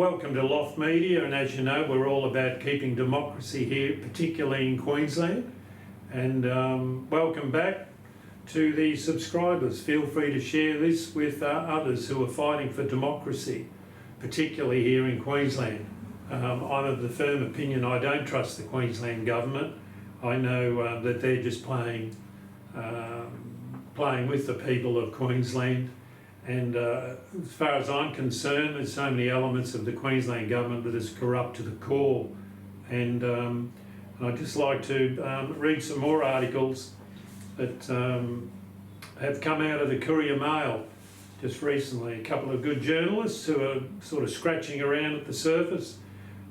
Welcome to Loft Media, and as you know, we're all about keeping democracy here, particularly in Queensland. And welcome back to the subscribers. Feel free to share this with others who are fighting for democracy, particularly here in Queensland. I'm of the firm opinion I don't trust the Queensland government. I know that they're just playing with the people of Queensland. And as far as I'm concerned, there's so many elements of the Queensland government that is corrupt to the core. And I'd just like to read some more articles that have come out of the Courier Mail just recently. A couple of good journalists who are sort of scratching around at the surface.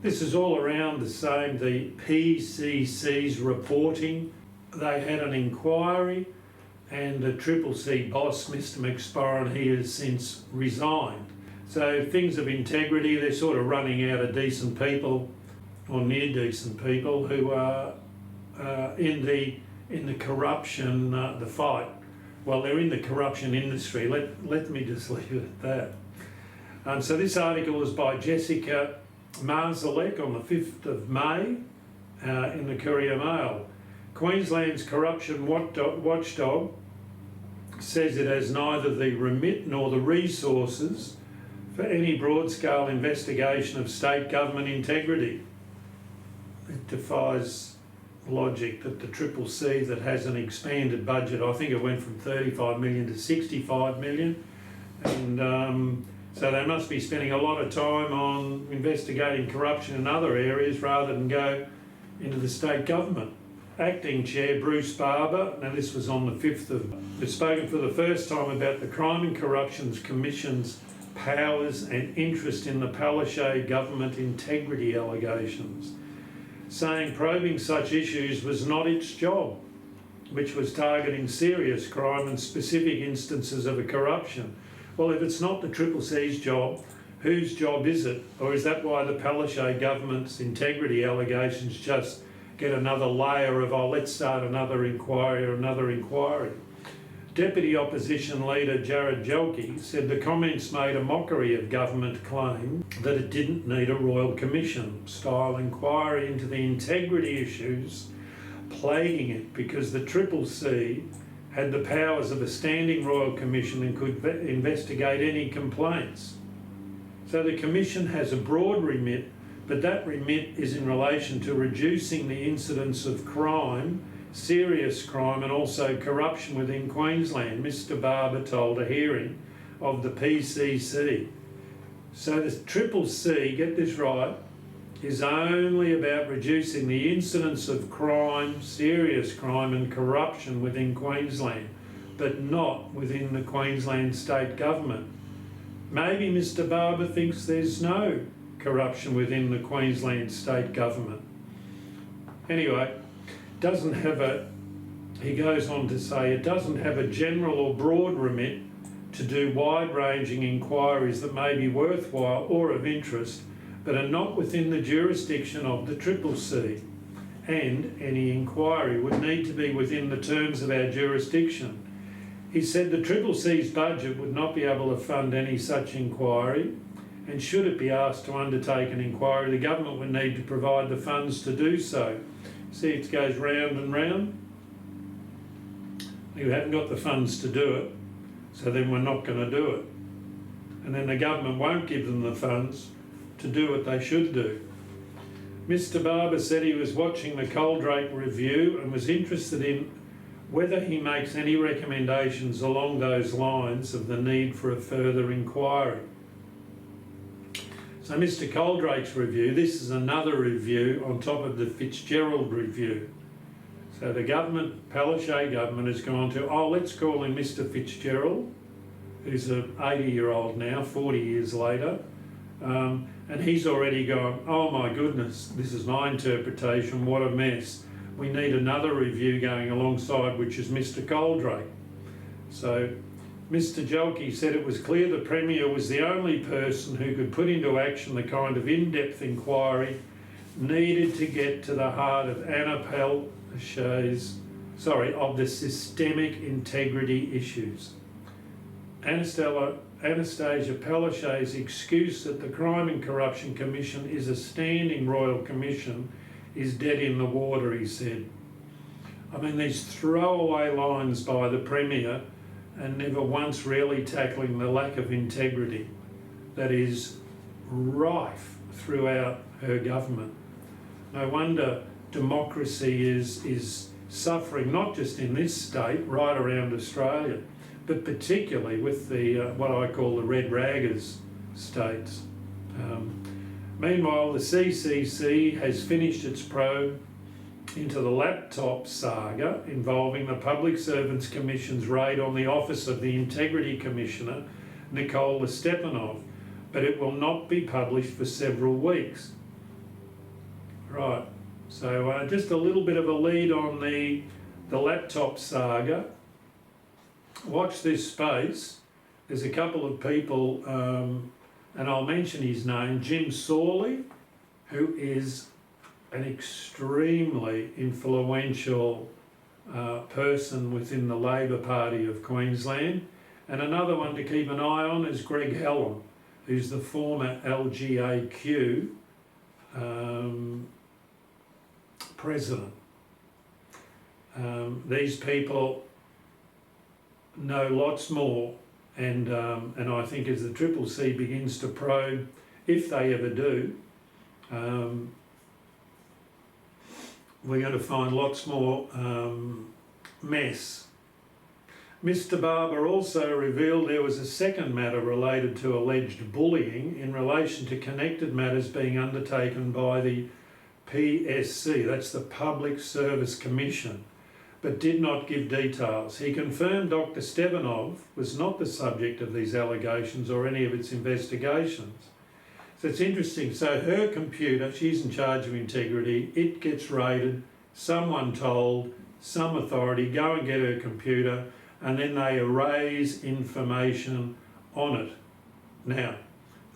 This is all around the same, the PCC's reporting. They had an inquiry, and the CCC boss, Mr McSporran, he has since resigned. So things of integrity, they're sort of running out of decent people, or near decent people, who are in the corruption, the fight. Well, they're in the corruption industry. Let me just leave it at that. So this article was by Jessica Marzalek on the 5th of May in the Courier Mail. Queensland's corruption watchdog says it has neither the remit nor the resources for any broad-scale investigation of state government integrity. It defies logic that the CCC, that has an expanded budget, I think it went from 35 million to 65 million, and so they must be spending a lot of time on investigating corruption in other areas rather than go into the state government. Acting Chair Bruce Barber, now this was on the 5th of, has spoken for the first time about the Crime and Corruption Commission's powers and interest in the Palaszczuk government integrity allegations, saying probing such issues was not its job, which was targeting serious crime and specific instances of a corruption. Well, if it's not the CCC's job, whose job is it? Or is that why the Palaszczuk government's integrity allegations just get another layer of, oh, let's start another inquiry or another inquiry? Deputy Opposition Leader Jared Jelke said the comments made a mockery of government claim that it didn't need a Royal Commission style inquiry into the integrity issues plaguing it, because the CCC had the powers of a standing Royal Commission and could investigate any complaints. So the Commission has a broad remit, but that remit is in relation to reducing the incidence of crime, serious crime, and also corruption within Queensland, Mr Barber told a hearing of the PCC. So the CCC, get this right, is only about reducing the incidence of crime, serious crime and corruption within Queensland, but not within the Queensland state government. Maybe Mr Barber thinks there's no corruption within the Queensland state government. Anyway, he goes on to say, it doesn't have a general or broad remit to do wide-ranging inquiries that may be worthwhile or of interest, but are not within the jurisdiction of the CCC, and any inquiry would need to be within the terms of our jurisdiction. He said the CCC's budget would not be able to fund any such inquiry, and should it be asked to undertake an inquiry, the government would need to provide the funds to do so. See, it goes round and round. You haven't got the funds to do it, so then we're not going to do it. And then the government won't give them the funds to do what they should do. Mr Barber said he was watching the Coldrake review and was interested in whether he makes any recommendations along those lines of the need for a further inquiry. So Mr Coldrake's review, this is another review on top of the Fitzgerald review. So the government, Palaszczuk government, has gone to, oh, let's call him Mr Fitzgerald, who's an 80-year-old now, 40 years later, and he's already gone, oh my goodness, this is my interpretation, what a mess. We need another review going alongside, which is Mr Coldrake. So Mr Jelke said it was clear the Premier was the only person who could put into action the kind of in-depth inquiry needed to get to the heart of of the systemic integrity issues. Anastasia Palaszczuk's excuse that the Crime and Corruption Commission is a standing royal commission is dead in the water, he said. I mean, these throwaway lines by the Premier and never once really tackling the lack of integrity that is rife throughout her government. No wonder democracy is suffering, not just in this state, right around Australia, but particularly with the what I call the red raggers states. Meanwhile, the CCC has finished its probe into the laptop saga involving the Public Servants Commission's raid on the office of the Integrity Commissioner, Nicola Stepanov, but it will not be published for several weeks. Right, so just a little bit of a lead on the laptop saga. Watch this space. There's a couple of people, and I'll mention his name, Jim Sawley, who is an extremely influential person within the Labor Party of Queensland. And another one to keep an eye on is Greg Hallam, who's the former LGAQ president. These people know lots more, and I think as the Triple C begins to probe, if they ever do, we're going to find lots more mess. Mr. Barber also revealed there was a second matter related to alleged bullying in relation to connected matters being undertaken by the PSC, that's the Public Service Commission, but did not give details. He confirmed Dr. Stepanov was not the subject of these allegations or any of its investigations. So it's interesting. So her computer, she's in charge of integrity, it gets raided, someone told some authority, go and get her computer, and then they erase information on it. Now,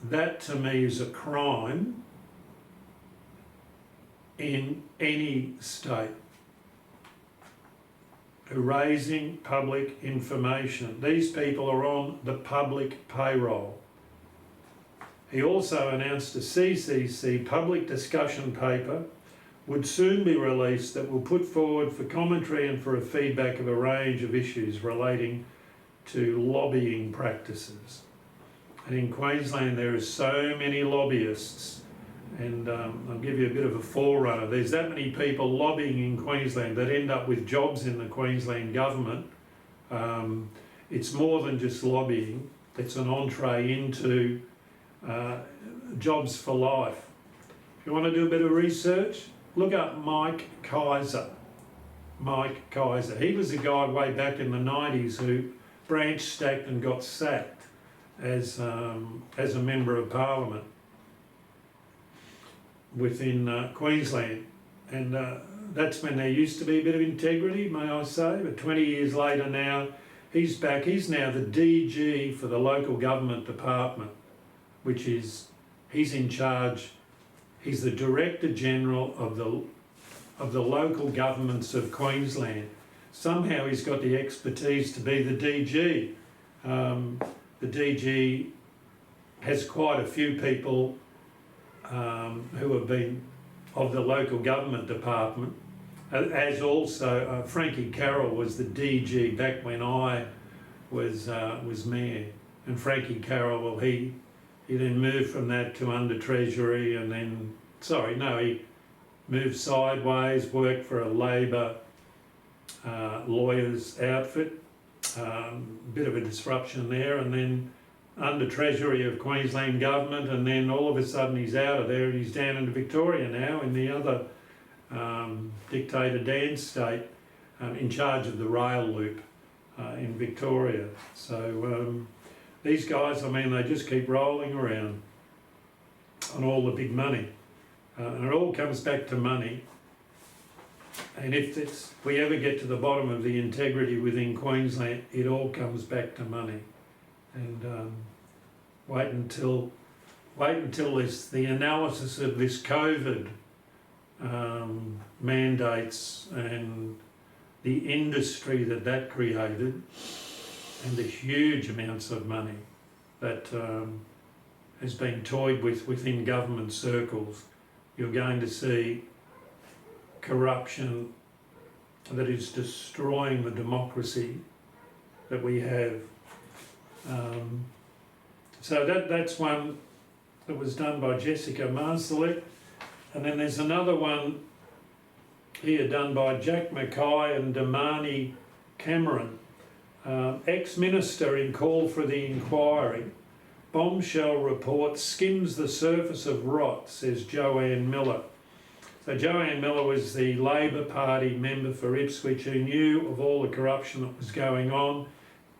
that to me is a crime in any state. Erasing public information. These people are on the public payroll. He also announced a CCC public discussion paper would soon be released that will put forward for commentary and for a feedback of a range of issues relating to lobbying practices. And in Queensland there are so many lobbyists, and I'll give you a bit of a forerunner. There's that many people lobbying in Queensland that end up with jobs in the Queensland government. It's more than just lobbying, it's an entree into jobs for life. If you want to do a bit of research, look up Mike Kaiser. Mike Kaiser. He was a guy way back in the 90s who branch stacked and got sacked as a Member of Parliament within Queensland. And that's when there used to be a bit of integrity, may I say. But 20 years later now, he's back. He's now the DG for the local government department, which is, he's in charge. He's the Director General of the local governments of Queensland. Somehow he's got the expertise to be the DG. The DG has quite a few people who have been of the local government department, as also Frankie Carroll was the DG back when I was mayor. And Frankie Carroll, well, he then moved from that to under Treasury, and then, he moved sideways, worked for a Labor lawyer's outfit, bit of a disruption there, and then under Treasury of Queensland government, and then all of a sudden he's out of there and he's down in Victoria now in the other dictator Dan state, in charge of the rail loop in Victoria. So these guys, I mean, they just keep rolling around on all the big money. And it all comes back to money. And if we ever get to the bottom of the integrity within Queensland, it all comes back to money. And wait until the analysis of this COVID mandates and the industry that created, and the huge amounts of money that has been toyed with within government circles, you're going to see corruption that is destroying the democracy that we have. So that's one that was done by Jessica Marsalek. And then there's another one here done by Jack Mackay and Damani Cameron. Ex-minister in call for the inquiry. Bombshell report skims the surface of rot, says Joanne Miller. So Joanne Miller was the Labor Party member for Ipswich who knew of all the corruption that was going on,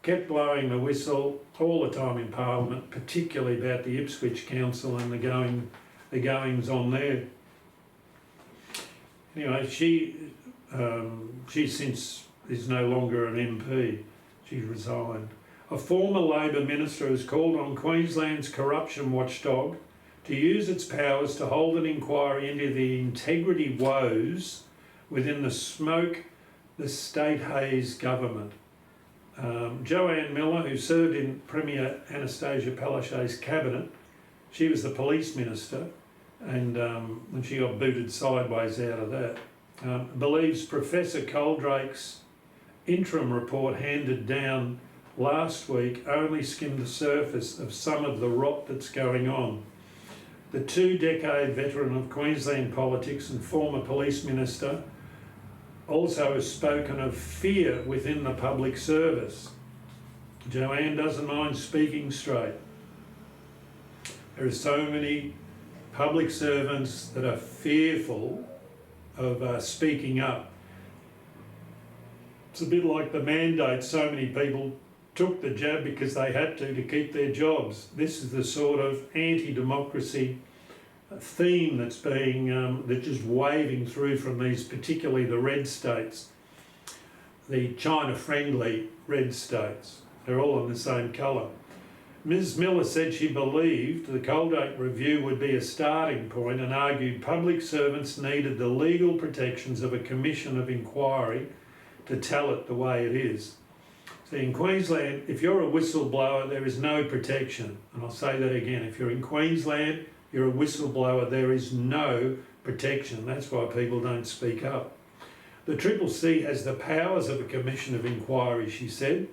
kept blowing the whistle all the time in Parliament, particularly about the Ipswich Council and the goings on there. Anyway, she since is no longer an MP. She resigned. A former Labor minister has called on Queensland's corruption watchdog to use its powers to hold an inquiry into the integrity woes within the State Hayes government. Joanne Miller, who served in Premier Anastasia Palaszczuk's cabinet, she was the police minister, and when she got booted sideways out of that, believes Professor Coldrake's interim report handed down last week only skimmed the surface of some of the rot that's going on. The 2-decade veteran of Queensland politics and former police minister also has spoken of fear within the public service. Joanne doesn't mind speaking straight. There are so many public servants that are fearful of speaking up. It's a bit like the mandate. So many people took the jab because they had to keep their jobs. This is the sort of anti-democracy theme that's being that's just waving through from these, particularly the red states, the China-friendly red states. They're all in the same colour. Ms Miller said she believed the Coldrake review would be a starting point and argued public servants needed the legal protections of a commission of inquiry to tell it the way it is. See, in Queensland, if you're a whistleblower, there is no protection. And I'll say that again. If you're in Queensland, you're a whistleblower, there is no protection. That's why people don't speak up. The CCC has the powers of a commission of inquiry, she said.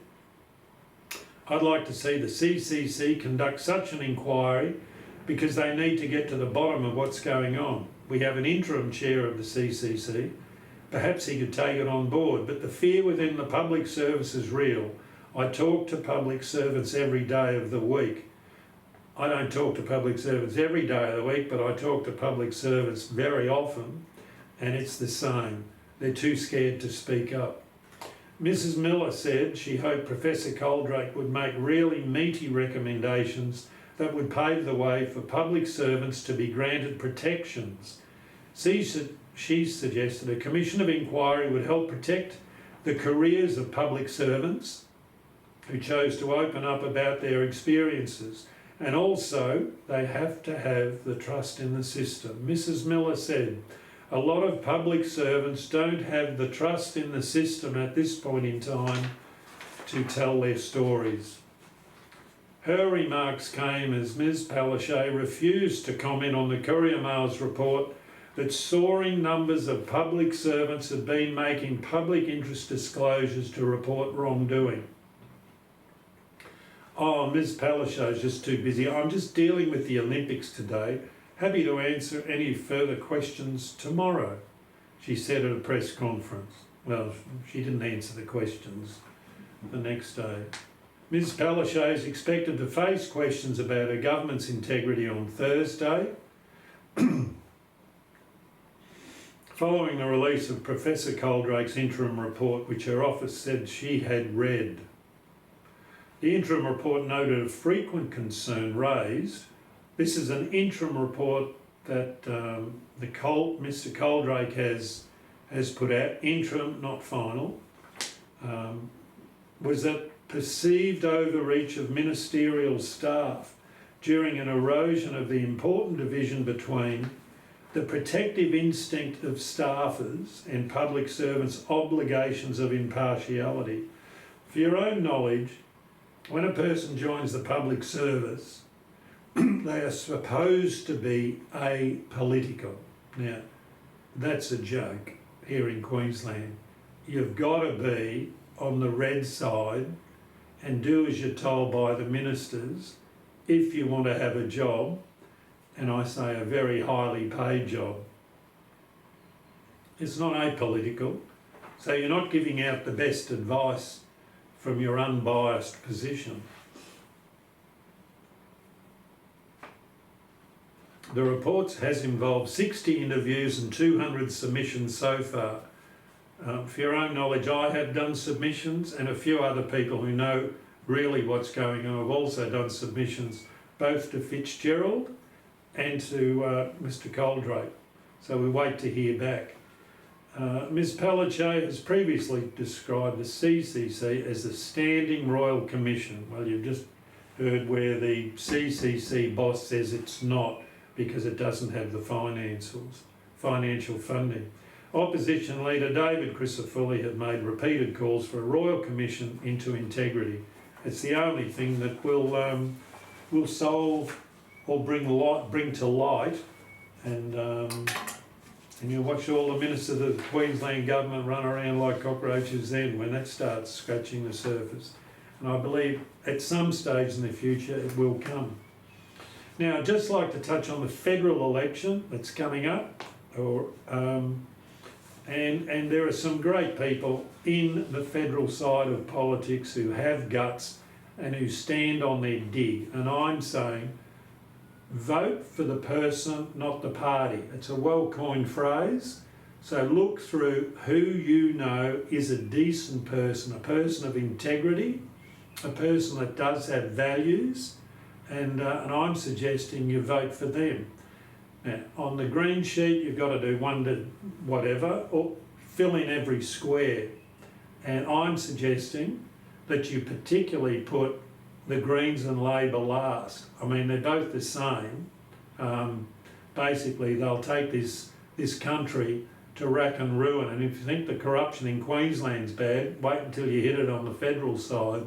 I'd like to see the CCC conduct such an inquiry because they need to get to the bottom of what's going on. We have an interim chair of the CCC. Perhaps he could take it on board, but the fear within the public service is real. I talk to public servants every day of the week. I don't talk to public servants every day of the week, but I talk to public servants very often, and it's the same. They're too scared to speak up. Mrs Miller said she hoped Professor Coldrake would make really meaty recommendations that would pave the way for public servants to be granted protections. She suggested a commission of inquiry would help protect the careers of public servants who chose to open up about their experiences. And also, they have to have the trust in the system. Mrs Miller said, a lot of public servants don't have the trust in the system at this point in time to tell their stories. Her remarks came as Ms Palaszczuk refused to comment on the Courier Mail's report that soaring numbers of public servants have been making public interest disclosures to report wrongdoing. Oh, Ms Palaszczuk's just too busy. I'm just dealing with the Olympics today. Happy to answer any further questions tomorrow, she said at a press conference. Well, she didn't answer the questions the next day. Ms Palaszczuk is expected to face questions about her government's integrity on Thursday, following the release of Professor Coldrake's interim report, which her office said she had read. The interim report noted a frequent concern raised. This is an interim report that Mr Coldrake has put out, interim, not final, was that perceived overreach of ministerial staff during an erosion of the important division between the protective instinct of staffers and public servants' obligations of impartiality. For your own knowledge, when a person joins the public service, they are supposed to be apolitical. Now, that's a joke here in Queensland. You've got to be on the red side and do as you're told by the ministers if you want to have a job, and I say a very highly paid job. It's not apolitical, so you're not giving out the best advice from your unbiased position. The report has involved 60 interviews and 200 submissions so far. For your own knowledge, I have done submissions, and a few other people who know really what's going on have also done submissions, both to Fitzgerald and to Mr. Coldrake. So we wait to hear back. Ms. Palaszczuk has previously described the CCC as a standing royal commission. Well, you've just heard where the CCC boss says it's not, because it doesn't have the financial funding. Opposition leader David Crisafulli had made repeated calls for a royal commission into integrity. It's the only thing that will solve or bring to light, and you'll watch all the ministers of the Queensland government run around like cockroaches then when that starts scratching the surface. And I believe at some stage in the future it will come. Now, I'd just like to touch on the federal election that's coming up, and there are some great people in the federal side of politics who have guts and who stand on their dig. And I'm saying, vote for the person, not the party. It's a well-coined phrase. So look through who you know is a decent person, a person of integrity, a person that does have values, and I'm suggesting you vote for them. Now, on the green sheet, you've got to do one to whatever, or fill in every square. And I'm suggesting that you particularly put the Greens and Labor last. I mean, they're both the same. Basically, they'll take this country to rack and ruin. And if you think the corruption in Queensland's bad, wait until you hit it on the federal side,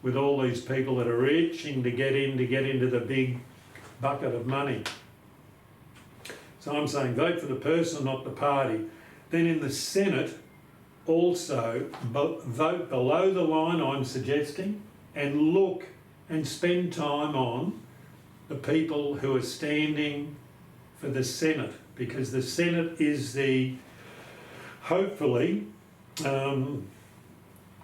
with all these people that are itching to get into the big bucket of money. So I'm saying vote for the person, not the party. Then in the Senate, also vote below the line, I'm suggesting, and look and spend time on the people who are standing for the Senate, because the Senate is hopefully,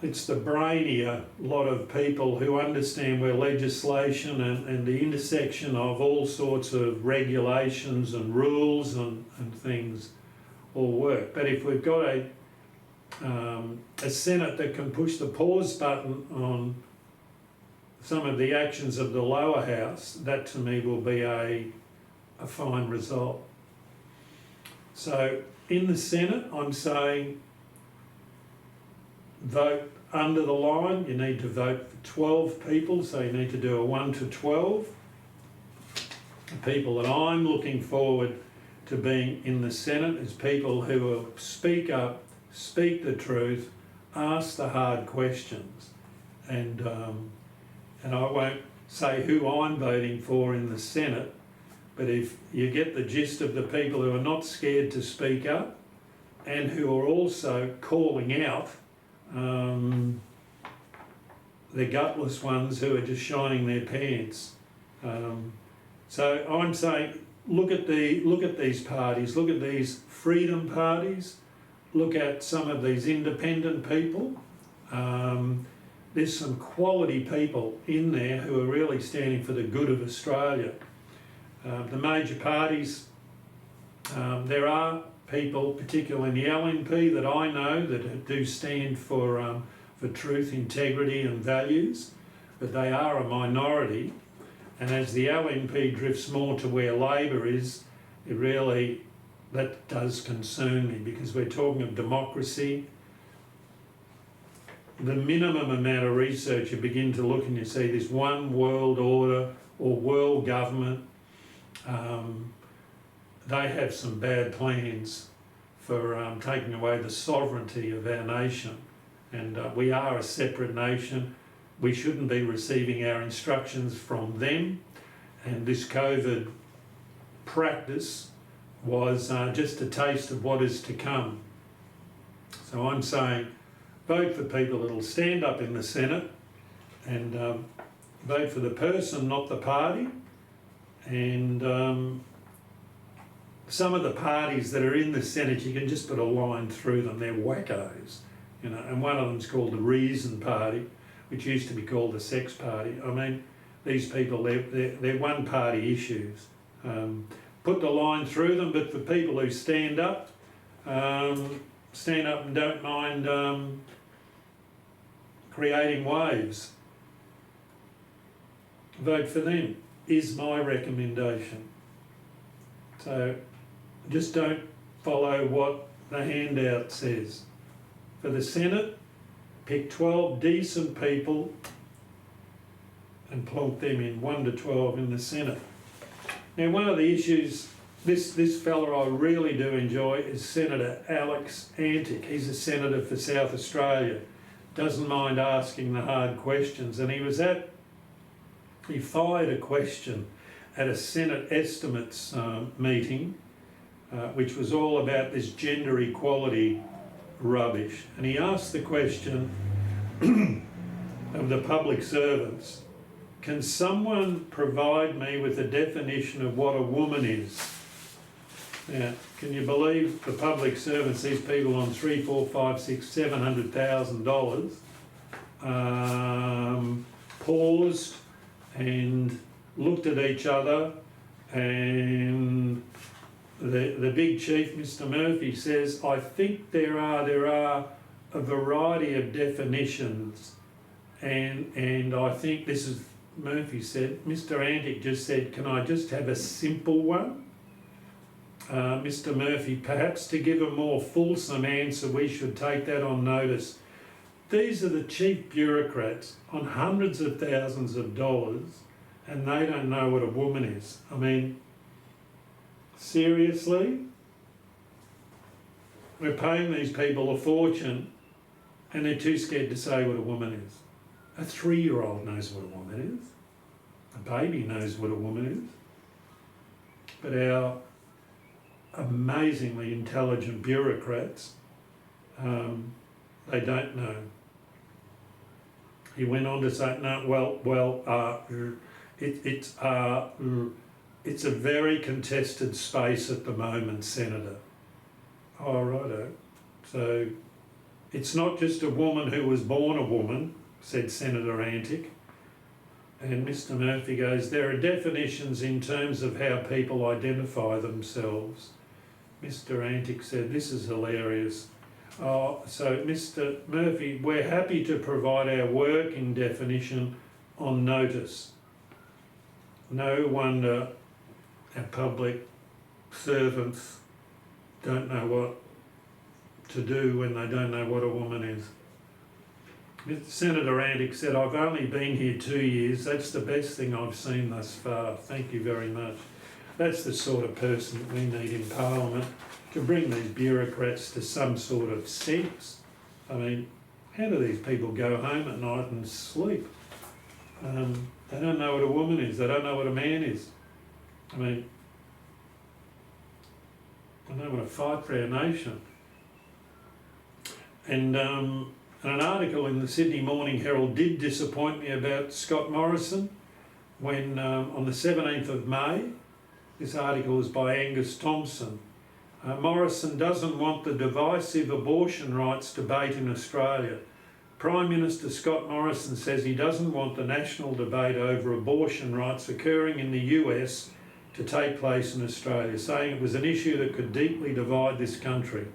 it's the brainier lot of people who understand where legislation and the intersection of all sorts of regulations and rules and things all work. But if we've got a Senate that can push the pause button on some of the actions of the lower house, that to me will be a fine result. So in the Senate, I'm saying vote under the line. You need to vote for 12 people, so you need to do a 1 to 12. The people that I'm looking forward to being in the Senate is people who will speak up, speak the truth, ask the hard questions, and I won't say who I'm voting for in the Senate, but if you get the gist of the people who are not scared to speak up and who are also calling out the gutless ones who are just shining their pants. So I'm saying, look at these parties, look at these freedom parties, look at some of these independent people. There's some quality people in there who are really standing for the good of Australia. The major parties, there are people, particularly in the LNP, that I know that do stand for truth, integrity and values, but they are a minority. And as the LNP drifts more to where Labor is, that does concern me, because we're talking of democracy. The minimum amount of research, you begin to look and you see this one world order or world government, they have some bad plans for taking away the sovereignty of our nation. And we are a separate nation. we shouldn't be receiving our instructions from them, and this COVID practice was just a taste of what is to come. So I'm saying vote for people that'll stand up in the Senate and vote for the person, not the party. And some of the parties that are in the Senate, you can just put a line through them. They're wackos, you know, and one of them's called the Reason Party, which used to be called the Sex Party. I mean, these people, they're one-party issues. Put the line through them, but for people who stand up and don't mind creating waves, vote for them, is my recommendation. So just don't follow what the handout says. For the Senate, pick 12 decent people and plonk them in, 1 to 12 in the Senate. Now, one of the issues, this fella I really do enjoy is Senator Alex Antic. He's a senator for South Australia, doesn't mind asking the hard questions, and he fired a question at a Senate estimates meeting, which was all about this gender equality rubbish. And he asked the question of the public servants, can someone provide me with a definition of what a woman is? Now, can you believe the public servants, these people on $300,000, $400,000, $500,000, $700,000, paused and looked at each other, and the big chief, Mr. Murphy, says, I think there are a variety of definitions, and I think this is, Murphy said, Mr. Antic just said, can I just have a simple one? Mr. Murphy, perhaps to give a more fulsome answer, we should take that on notice. These are the chief bureaucrats on hundreds of thousands of dollars, and they don't know what a woman is. I mean, seriously? We're paying these people a fortune, and they're too scared to say what a woman is. A 3-year-old knows what a woman is. A baby knows what a woman is. But our amazingly intelligent bureaucrats, they don't know. He went on to say, no, it's a very contested space at the moment, Senator. Oh, righto. So it's not just a woman who was born a woman, said Senator Antic. And Mr. Murphy goes, there are definitions in terms of how people identify themselves. Mr. Antic said, this is hilarious. Oh, so Mr. Murphy, we're happy to provide our working definition on notice. No wonder our public servants don't know what to do when they don't know what a woman is. Senator Antic said, I've only been here 2 years. That's the best thing I've seen thus far. Thank you very much. That's the sort of person that we need in Parliament to bring these bureaucrats to some sort of sense. I mean, how do these people go home at night and sleep? They don't know what a woman is. They don't know what a man is. I mean, I don't want to fight for our nation. And an article in the Sydney Morning Herald did disappoint me about Scott Morrison when on the 17th of May, this article is by Angus Thompson, Morrison doesn't want the divisive abortion rights debate in Australia. Prime Minister Scott Morrison says he doesn't want the national debate over abortion rights occurring in the US to take place in Australia, saying it was an issue that could deeply divide this country.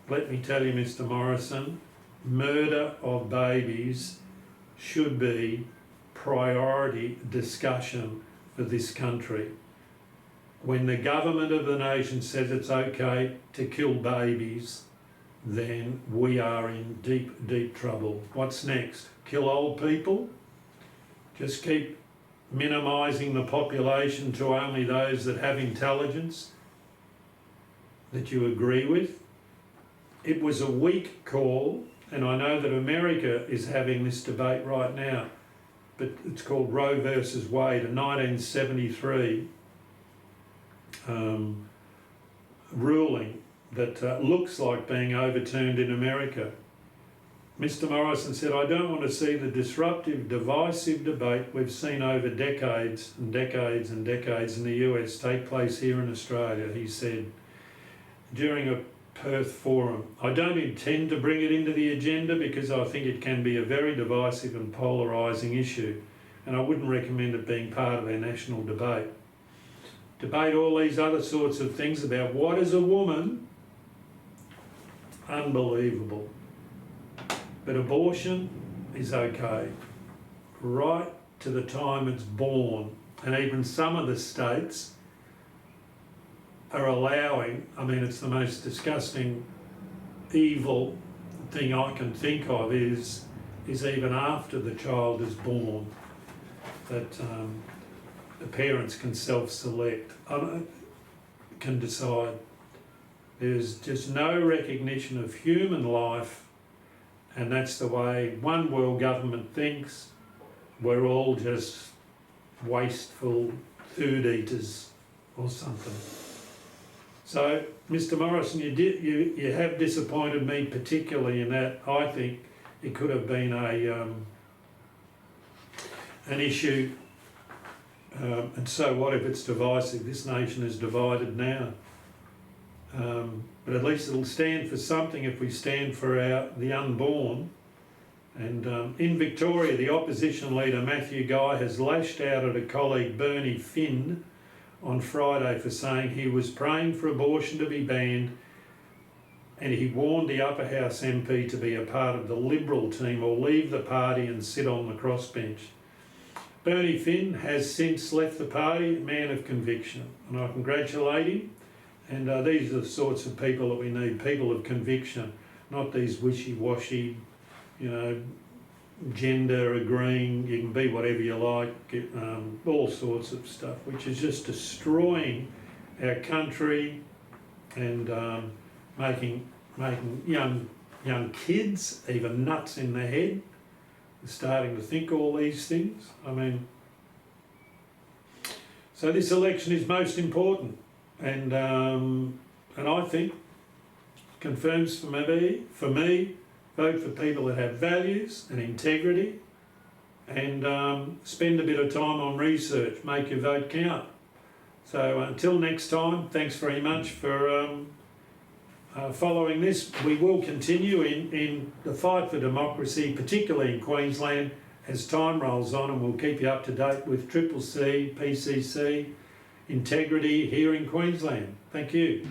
Let me tell you, Mr. Morrison, murder of babies should be priority discussion for this country. When the government of the nation says it's okay to kill babies, then we are in deep, deep trouble. What's next? Kill old people? Just keep minimising the population to only those that have intelligence that you agree with? It was a weak call, And I know that America is having this debate right now, but it's called Roe versus Wade, a 1973 ruling that looks like being overturned in America. Mr Morrison said, "I don't want to see the disruptive, divisive debate we've seen over decades and decades and decades in the US take place here in Australia," he said during a Perth forum. "I don't intend to bring it into the agenda because I think it can be a very divisive and polarising issue, and I wouldn't recommend it being part of our national debate. Debate all these other sorts of things about what is a woman, unbelievable. But abortion is okay, right to the time it's born. And even some of the states are allowing, I mean, it's the most disgusting, evil thing I can think of is even after the child is born, that the parents can self-select, can decide. There's just no recognition of human life, and that's the way one world government thinks. We're all just wasteful food eaters or something. So, Mr Morrison, you have disappointed me particularly in that. I think it could have been an issue, and so what if it's divisive? This nation is divided now. But at least it'll stand for something if we stand for the unborn. And in Victoria, the opposition leader Matthew Guy has lashed out at a colleague, Bernie Finn, on Friday for saying he was praying for abortion to be banned, and he warned the Upper House MP to be a part of the Liberal team or leave the party and sit on the crossbench. Bernie Finn has since left the party, man of conviction, and I congratulate him. And these are the sorts of people that we need, people of conviction, not these wishy-washy, gender agreeing, you can be whatever you like, all sorts of stuff, which is just destroying our country and making young kids even nuts in the head, starting to think all these things. I mean, so this election is most important. And I think confirms for me, vote for people that have values and integrity, and spend a bit of time on research, make your vote count. So until next time, thanks very much for following this. We will continue in the fight for democracy, particularly in Queensland, as time rolls on, and we'll keep you up to date with CCC, PCC, integrity here in Queensland. Thank you.